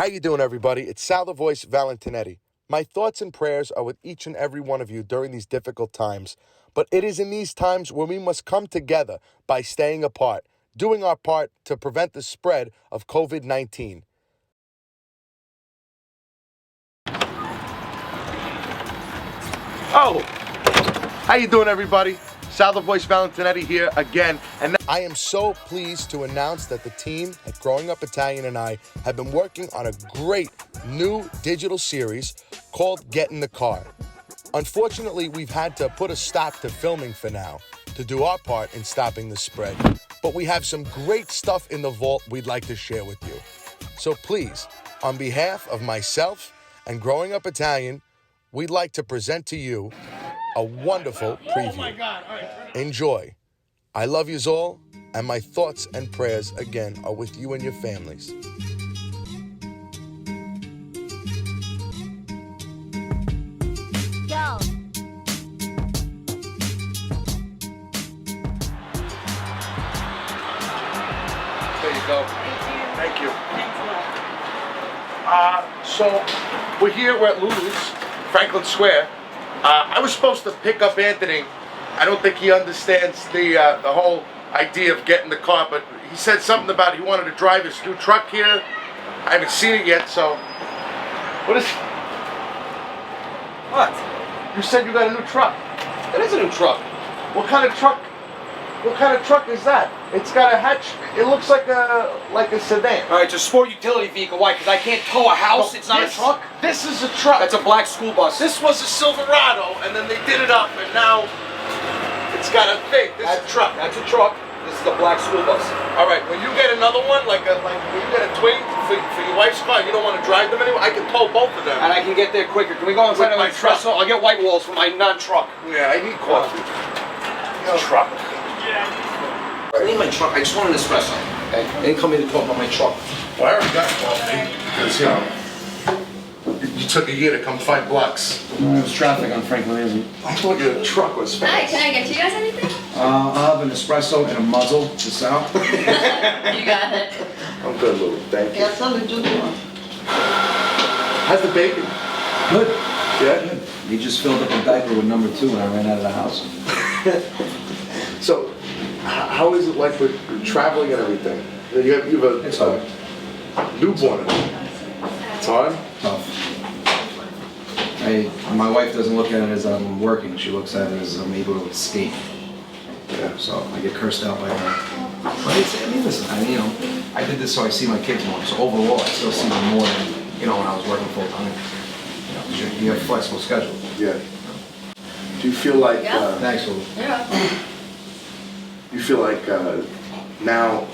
How you doing, everybody? It's Sal Valentinetti. My thoughts and prayers are with each and every one of you during these difficult times. But it is in these times where we must come together by staying apart, doing our part to prevent the spread of COVID-19. Oh, how you doing, everybody? Sal Valentinetti here again, and I am so pleased to announce that the team at Growing Up Italian and I have been working on a great new digital series called Get in the Car. Unfortunately, we've had to put a stop to filming for now to do our part in stopping the spread, but we have some great stuff in the vault we'd like to share with you. So please, on behalf of myself and Growing Up Italian, we'd like to present to you a wonderful preview. Oh my God. All right. Enjoy. I love yous all, and my thoughts and prayers again are with you and your families. Go. There you go. Thank you. Thank you. So we're here, we're at LuLus, Franklin Square. I was supposed to pick up Anthony. I don't think he understands the whole idea of getting the car, but he said something about he wanted to drive his new truck here. I haven't seen it yet, so what is? What? You said you got a new truck. It is a new truck. What kind of truck? What kind of truck is that? It's got a hatch. It looks like a sedan. All right, it's a sport utility vehicle. Why? Because I can't tow a house. No, it's not a truck. This is a truck. That's a black school bus. This was a Silverado, and then they did it up, and now it's got a thing. This is a truck. That's a truck. This is the black school bus. All right. When you get another one, like when you get a twin for your wife's car, you don't want to drive them anymore. I can tow both of them. And I can get there quicker. Can we go inside of my espresso? I'll get white walls for my non-truck. Yeah, I need coffee. Truck. I need my truck. I just want an espresso. Okay? I didn't come here to talk about my truck. Well, I already got coffee because you took a year to come 5 blocks. It was traffic on Franklin Avenue. I thought your truck was Hi, fast. can I get you guys anything? I'll have an espresso and a muzzle to Sal. You got it. I'm good, Lou. Thank you. Good. How's the bacon? Good. Yeah. He just filled up a diaper with number 2 when I ran out of the house. So, how is it like with traveling and everything? You have It's hard. Newborn. It's hard? Tough. My wife doesn't look at it as I'm working. She looks at it as I'm able to escape. Yeah. So I get cursed out by her. But listen, I did this so I see my kids more. So overall, I still see them more than, when I was working full time. You have a flexible schedule. Yeah. Do you feel like Thanks, Lou. Yeah. you feel like now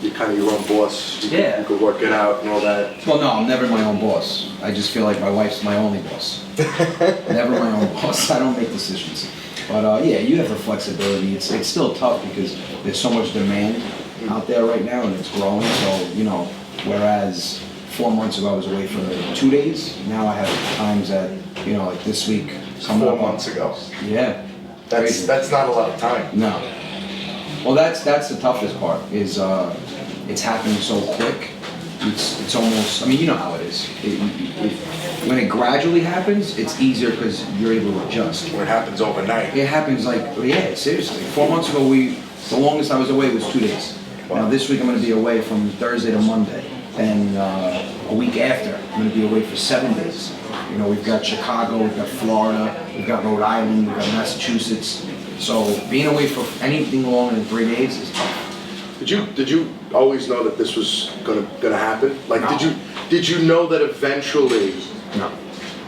you're kind of your own boss? You can work it out and all that. Well, no, I'm never my own boss. I just feel like my wife's my only boss. Never my own boss. I don't make decisions. But you have the flexibility. It's still tough because there's so much demand out there right now and it's growing. So, whereas 4 months ago I was away for 2 days, now I have times that, like this week. 4 months ago. Yeah. That's not a lot of time. No. Well, that's the toughest part. Is it's happening so quick. It's almost. You know how it is. When it gradually happens, it's easier because you're able to adjust. When it happens overnight. It happens seriously. 4 months ago, the longest I was away was 2 days. Wow. Now this week I'm going to be away from Thursday to Monday, and a week after I'm going to be away for 7 days. We've got Chicago, we've got Florida, we've got Rhode Island, we've got Massachusetts. So being away for anything longer than 3 days is tough. Did you always know that this was gonna happen? Like, No. did you know that eventually No.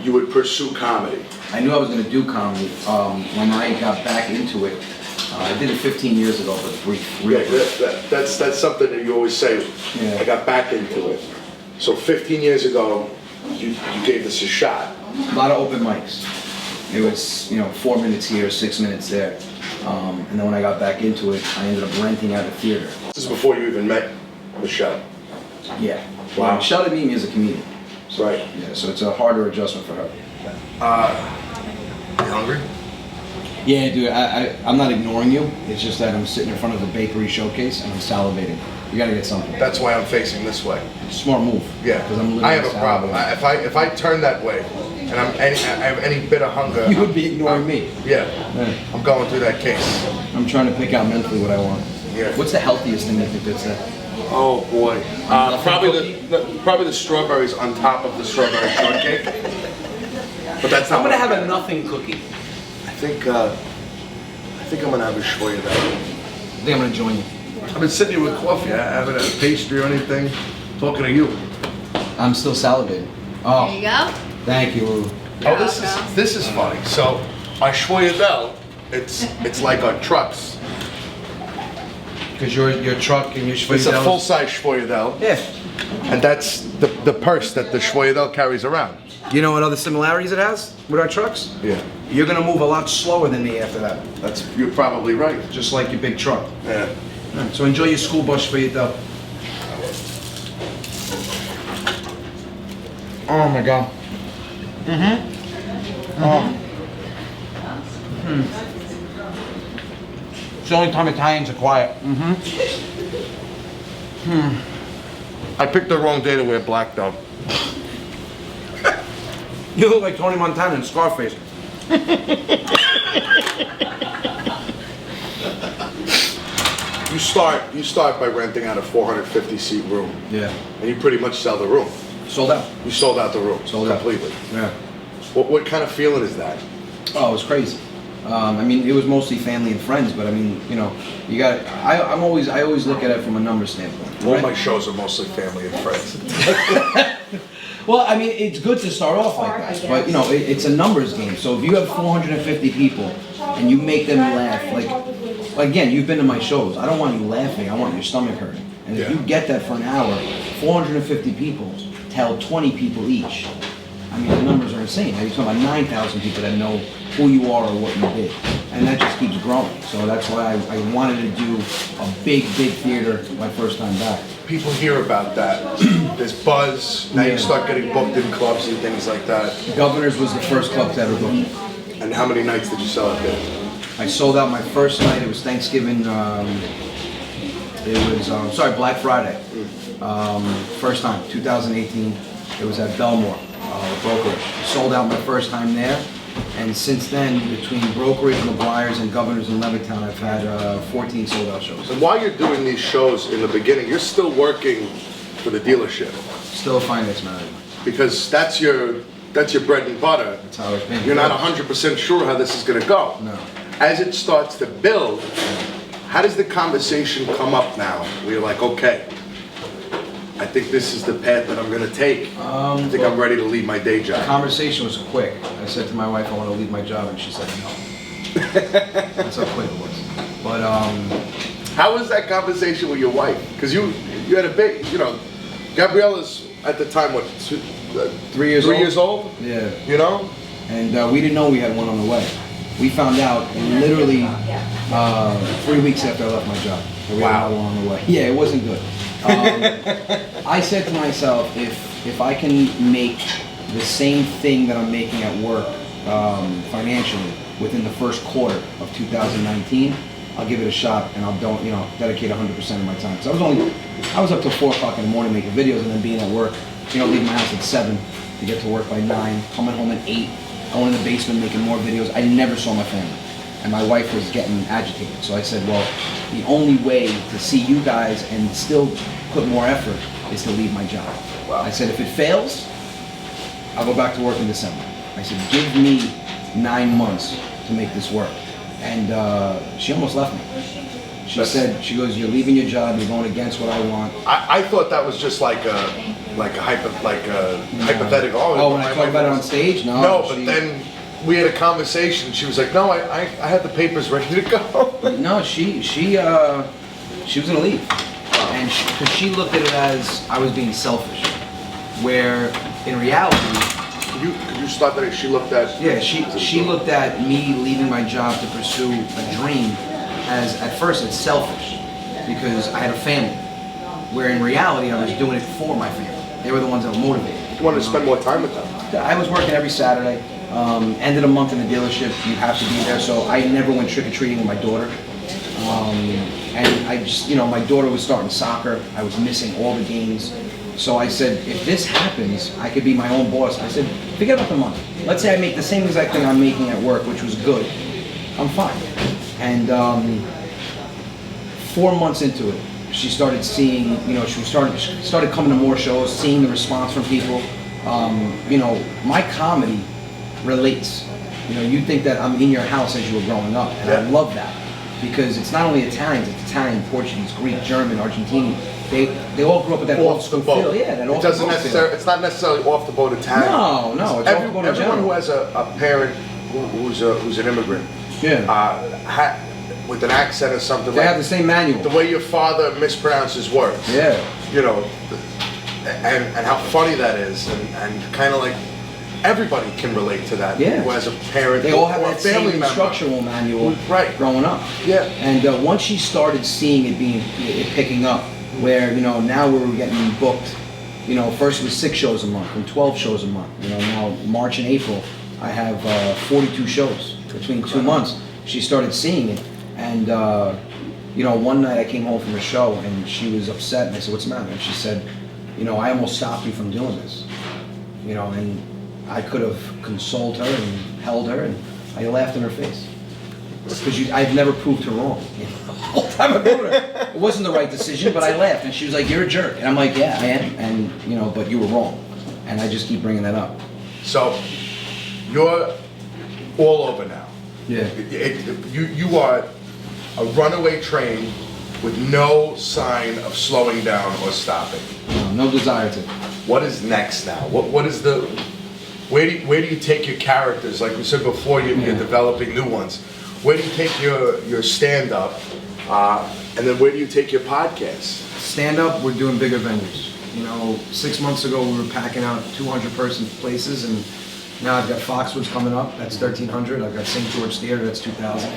you would pursue comedy? I knew I was going to do comedy. When I got back into it, I did it 15 years ago, but brief. That's something that you always say. Yeah. I got back into it. So 15 years ago, you gave this a shot. A lot of open mics. It was, 4 minutes here, 6 minutes there. And then when I got back into it, I ended up renting out a theater. This is before you even met Michelle. Yeah. Wow. Michelle didn't meet me as a comedian. Right. Yeah, so it's a harder adjustment for her. You hungry? Yeah, dude, I'm not ignoring you. It's just that I'm sitting in front of a bakery showcase and I'm salivating. You gotta get something. That's why I'm facing this way. Smart move. Yeah, because I'm I have a problem. If I turn that way, and I have any bit of hunger, You would be ignoring me. Yeah, I'm going through that case. I'm trying to pick out mentally what I want. Yeah. What's the healthiest thing you think that's there? Oh boy, probably the strawberries on top of the strawberry shortcake. But that's not. I'm gonna have a nothing cookie. I think I'm gonna have a shvoyedel. I think I'm gonna join you. I've been sitting here with coffee. I haven't had a pastry or anything. Talking to you. I'm still salivating. There you go. Thank you. Oh, this is funny. So our shvoyedel, it's like our trucks. Because your truck and your shvoyedel. It's a full-size shvoyedel. Yeah. And that's the purse that the shvoyedel carries around. You know what other similarities it has with our trucks? Yeah. You're gonna move a lot slower than me after that. You're probably right. Just like your big truck. Yeah. Right, so enjoy your school bus shvoyedel. Oh my god. It's the only time Italians are quiet. I picked the wrong day to wear black though. You look like Tony Montana in Scarface. You start by renting out a 450-seat room. Yeah. And you pretty much sell the room. Sold out. You sold out the room. Sold out. Completely. Yeah. What kind of feeling is that? Oh, it was crazy. I mean, it was mostly family and friends, but I mean, you know, you got. I always look at it from a numbers standpoint. All my shows are mostly family and friends. Well, I mean, it's good to start off like that, but you know, it's a numbers game. So if you have 450 people and you make them laugh, like again, you've been to my shows. I don't want you laughing. I want your stomach hurting. And if you get that for an hour, 450 people tell 20 people each. I mean, the numbers are insane. Now you're talking about 9,000 people that know who you are or what you did. And that just keeps growing. So that's why I wanted to do a big theater my first time back. People hear about that. There's buzz. Now you start getting booked in clubs and things like that. Governor's was the first club to ever book me. And how many nights did you sell out there? I sold out my first night. It was Thanksgiving. Black Friday. First time, 2018. It was at Belmore, brokerage. Sold out my first time there. And since then, between brokerage, McGuire's, and Governor's in Levittown, I've had 14 sold out shows. And while you're doing these shows in the beginning, you're still working for the dealership. Still a finance manager. Because that's your bread and butter. That's how it's been. You're not 100% sure how this is going to go. No. As it starts to build, how does the conversation come up now? Where you're like, okay, I think this is the path that I'm going to take. I think I'm ready to leave my day job. The conversation was quick. I said to my wife, I want to leave my job, and she said no. That's how quick it was. But how was that conversation with your wife? Because you had a baby, you know, Gabriella's at the time, what, 3 years old? 3 years old? Yeah. You know? And we didn't know we had one on the way. We found out literally 3 weeks after I left my job. We had one on the way. Yeah, it wasn't good. I said to myself, if I can make the same thing that I'm making at work financially within the first quarter of 2019, I'll give it a shot and I'll dedicate 100% of my time. So I was up till 4 o'clock in the morning making videos and then being at work, leaving my house at 7 to get to work by 9, coming home at 8, going in the basement making more videos. I never saw my family. And my wife was getting agitated. So I said, well, the only way to see you guys and still put more effort is to leave my job. Wow. I said, if it fails, I'll go back to work in December. I said, give me 9 months to make this work. And she almost left me. She goes, you're leaving your job, you're going against what I want. I thought that was just like a hypothetical. Oh, when I talk about it on stage? No, but then we had a conversation. She was like, "No, I had the papers ready to go." No, she was gonna leave, and because she looked at it as I was being selfish, where in reality, Could you start that? She looked at. Yeah, she looked at me leaving my job to pursue a dream as at first it's selfish because I had a family, where in reality I was doing it for my family. They were the ones that were motivated. You wanted to spend more time with them. I was working every Saturday. Ended a month in the dealership, you have to be there, so I never went trick-or-treating with my daughter. And I just, my daughter was starting soccer. I was missing all the games. So I said, if this happens, I could be my own boss. I said, forget about the money. Let's say I make the same exact thing I'm making at work, which was good. I'm fine. And 4 months into it, she started seeing, she started coming to more shows, seeing the response from people. My comedy relates. You think that I'm in your house as you were growing up, and I love that because it's not only Italians, it's Italian, Portuguese, Greek, German, Argentinian. They all grew up with that old school feel. Yeah, that old school feel. It's not necessarily off the boat Italian. No, it's off the boat in Everyone general. who has a parent who's an immigrant, with an accent or something, They have the same manual. the way your father mispronounces words. Yeah. And how funny that is, and kind of like everybody can relate to that. Yeah. Who has a parent They all have or a that same family member. instructional manual growing up. Yeah. And once she started seeing it picking up, where now we're getting booked. First it was 6 shows a month and 12 shows a month. Now March and April, I have 42 shows between 2 months. She started seeing it, and one night I came home from a show and she was upset, and I said, "What's the matter?" And she said, "I almost stopped you from doing this." And I could have consoled her and held her, and I laughed in her face. Because I've never proved her wrong. The whole time I told her it wasn't the right decision, but I laughed, and she was like, "You're a jerk," and I'm like, "Yeah, I am," and but you were wrong, and I just keep bringing that up. So you're all over now. Yeah. You are a runaway train with no sign of slowing down or stopping. No desire to. What is next now? What is the? Where do you take your characters? Like we said before, you're developing new ones. Where do you take your stand up, and then where do you take your podcast? Stand up, we're doing bigger venues. 6 months ago we were packing out 200 person places, and now I've got Foxwoods coming up, that's 1,300. I've got St. George Theater, that's 2,000.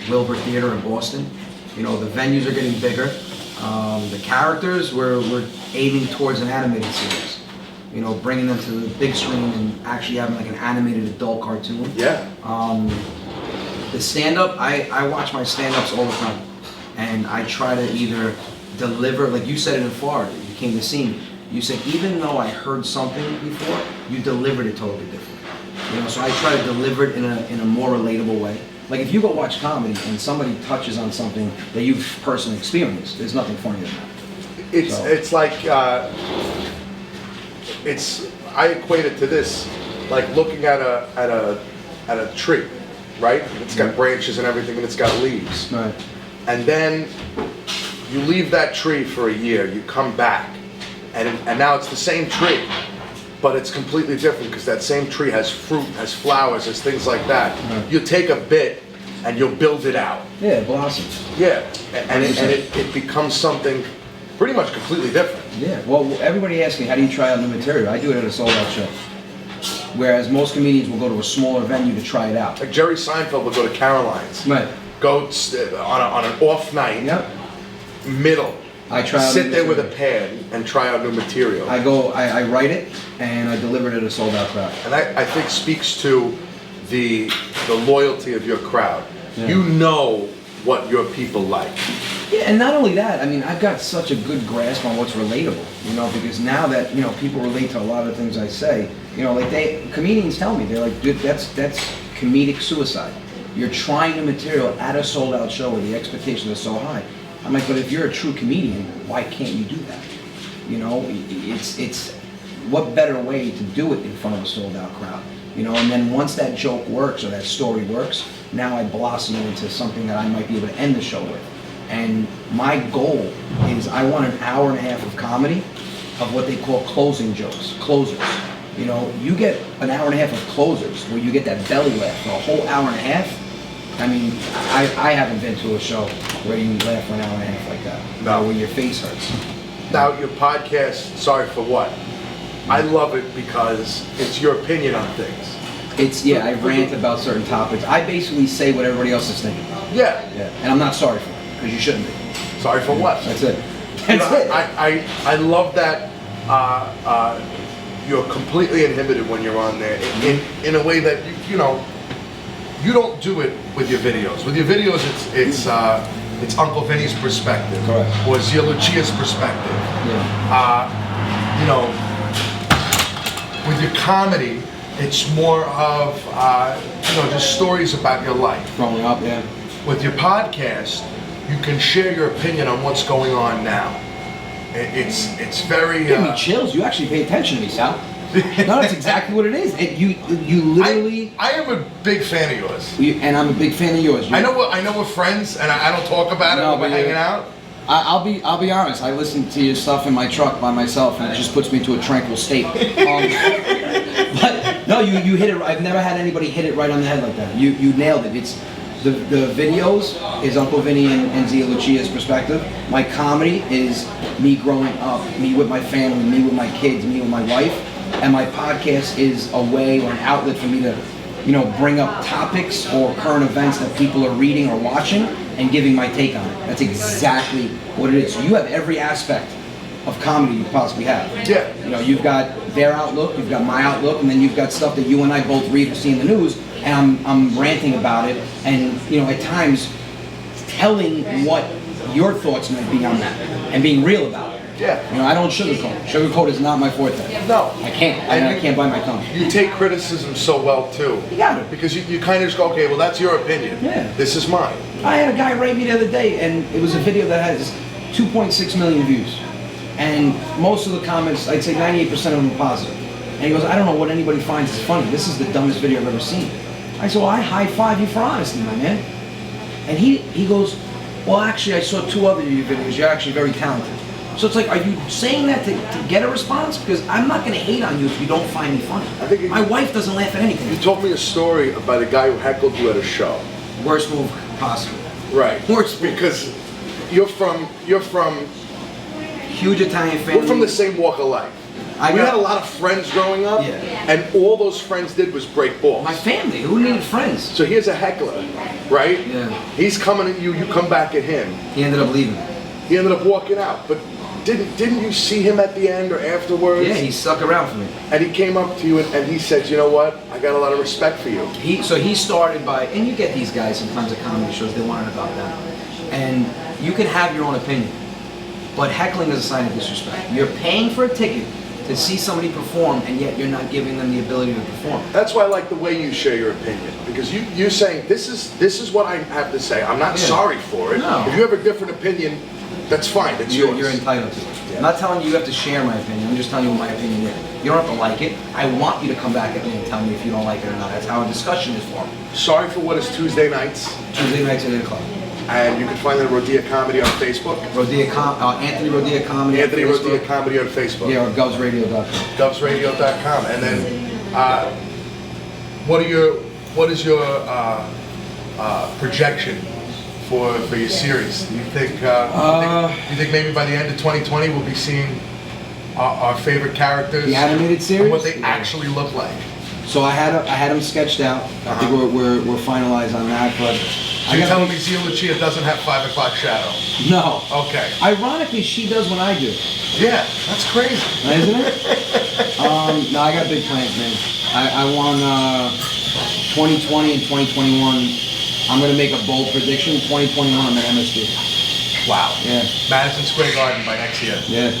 Wilbur Theater in Boston. The venues are getting bigger. The characters, we're aiming towards an animated series. Bringing them to the big screen and actually having like an animated adult cartoon. Yeah. The stand-up, I watch my stand-ups all the time. And I try to either deliver, like you said it in Florida, you came to see me. You said, even though I heard something before, you delivered it totally different. So I try to deliver it in a more relatable way. Like if you go watch comedy and somebody touches on something that you've personally experienced, there's nothing funnier than that. It's like, I equate it to this, like looking at a tree, right? It's got branches and everything, and it's got leaves. Right. And then you leave that tree for a year, you come back, and now it's the same tree, but it's completely different because that same tree has fruit, has flowers, has things like that. Right. You take a bit and you'll build it out. Yeah, it blossoms. Yeah, and it becomes something pretty much completely different. Yeah, well, everybody asks me, how do you try out new material? I do it at a sold-out show. Whereas most comedians will go to a smaller venue to try it out. Like Jerry Seinfeld would go to Caroline's. Right. Go on an off night, Yep. middle. I try out Sit new there with a material. pen and try out new material. I write it, and I deliver it at a sold-out crowd. And that, I think, speaks to the loyalty of your crowd. Yeah. You know what your people like. Yeah, and not only that, I mean, I've got such a good grasp on what's relatable, because now that, people relate to a lot of things I say, like comedians tell me, they're like, dude, that's comedic suicide. You're trying new material at a sold-out show where the expectations are so high. I'm like, but if you're a true comedian, why can't you do that? It's what better way to do it in front of a sold-out crowd? And then once that joke works or that story works, now I blossom into something that I might be able to end the show with. And my goal is I want an hour and a half of comedy of what they call closing jokes, closers. You get an hour and a half of closers where you get that belly laugh for a whole hour and a half. I mean, I haven't been to a show where you laugh for an hour and a half like that. No. Where your face hurts. Now, your podcast, Sorry for What? I love it because it's your opinion on things. I rant about certain topics. I basically say what everybody else is thinking. Yeah. And I'm not sorry for it, because you shouldn't be. Sorry for what? That's it. That's it. I love that you're completely inhibited when you're on there in a way that you don't do it with your videos. With your videos, it's Uncle Vinny's perspective, Correct. or Zia Lucia's perspective. Yeah. You know, with your comedy, it's more of you know, just stories about your life. Growing up, yeah. With your podcast, you can share your opinion on what's going on now. It's very. Give me chills. You actually pay attention to me, Sal. No, that's exactly what it is. You literally. I am a big fan of yours. And I'm a big fan of yours. I know we're friends, and I don't talk about it when we're hanging out. I'll be honest. I listen to your stuff in my truck by myself, and it just puts me into a tranquil state. But no, you hit it. I've never had anybody hit it right on the head like that. You nailed it. It's the videos is Uncle Vinny and Zia Lucia's perspective. My comedy is me growing up, me with my family, me with my kids, me with my wife, and my podcast is a way or an outlet for me to, you know, bring up topics or current events that people are reading or watching and giving my take on it. That's exactly what it is. So you have every aspect of comedy you possibly have. Yeah. You know, you've got their outlook, you've got my outlook, and then you've got stuff that you and I both read or see in the news, and I'm ranting about it, and, you know, at times telling what your thoughts might be on that, and being real about it. Yeah. You know, I don't sugarcoat. Sugarcoat is not my forte. No. I can't. I can't bite my tongue. You take criticism so well, too. You got it. Because you kind of just go, okay, well, that's your opinion. Yeah. This is mine. I had a guy write me the other day, and it was a video that has 2.6 million views. And most of the comments, I'd say 98% of them are positive. And he goes, I don't know what anybody finds is funny. This is the dumbest video I've ever seen. I said, well, I high-five you for honesty, my man. And he goes, well, actually, I saw 2 other of your videos. You're actually very talented. So it's like, are you saying that to get a response? Because I'm not going to hate on you if you don't find me funny. My wife doesn't laugh at anything. You told me a story about a guy who heckled you at a show. Worst move possible. Right. Worst move. Because you're from huge Italian family. We're from the same walk of life. We had a lot of friends growing up, and all those friends did was break balls. My family, who needed friends? So here's a heckler, right? Yeah. He's coming at you, you come back at him. He ended up leaving. He ended up walking out, but didn't you see him at the end or afterwards? Yeah, he stuck around for me. And he came up to you and he said, you know what, I got a lot of respect for you. So he started by, and you get these guys sometimes at comedy shows, they want it about them. And you can have your own opinion, but heckling is a sign of disrespect. You're paying for a ticket to see somebody perform, and yet you're not giving them the ability to perform. That's why I like the way you share your opinion, because you're saying, this is what I have to say. I'm not sorry for it. No. If you have a different opinion, that's fine, it's yours. You're entitled to it. Yeah. I'm not telling you have to share my opinion, I'm just telling you what my opinion is. You don't have to like it. I want you to come back at me and tell me if you don't like it or not. That's how a discussion is formed. Sorry for what is Tuesday nights. Tuesday nights at 8 o'clock. And you can find the Rodia Comedy on Facebook. Anthony Rodia Comedy. Anthony Rodia Comedy on Facebook. Yeah, or govsradio.com. Govsradio.com. And then, what is your projection for your series? Do you think maybe by the end of 2020 we'll be seeing our favorite characters? The animated series? And what they actually look like. So I had them sketched out. I think we're finalized on that, but. So you're telling me Zia Lucia doesn't have 5 o'clock shadow? No. Okay. Ironically, she does when I do. Yeah, that's crazy. Isn't it? No, I got big plans, man. I want 2020 and 2021. I'm going to make a bold prediction. 2021, I'm at MSG. Wow. Yeah. Madison Square Garden by next year. Yeah.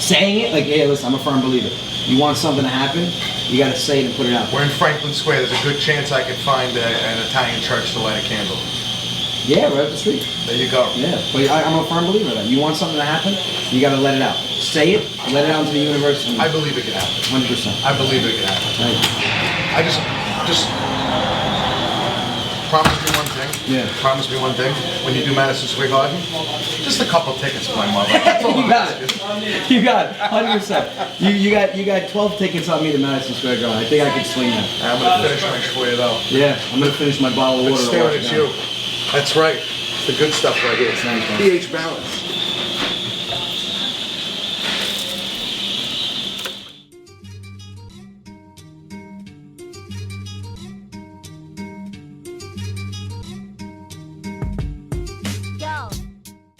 Saying it, like, hey, listen, I'm a firm believer. You want something to happen, you got to say it and put it out. We're in Franklin Square. There's a good chance I could find an Italian church to light a candle. Yeah, right up the street. There you go. Yeah, but I'm a firm believer of that. You want something to happen, you got to let it out. Say it, let it out into the universe. I believe it can happen. 100%. I believe it can happen. Right. I just promise me one thing. Yeah. Promise me one thing. When you do Madison Square Garden, just a couple tickets for my mother. You got it. You got it. 100%. You got 12 tickets on me to Madison Square Garden. I think I could swing that. I'm gonna finish my for you though. Yeah, I'm gonna finish my bottle of water. Staring at you. That's right. It's the good stuff right here. It's nice, man. pH balance.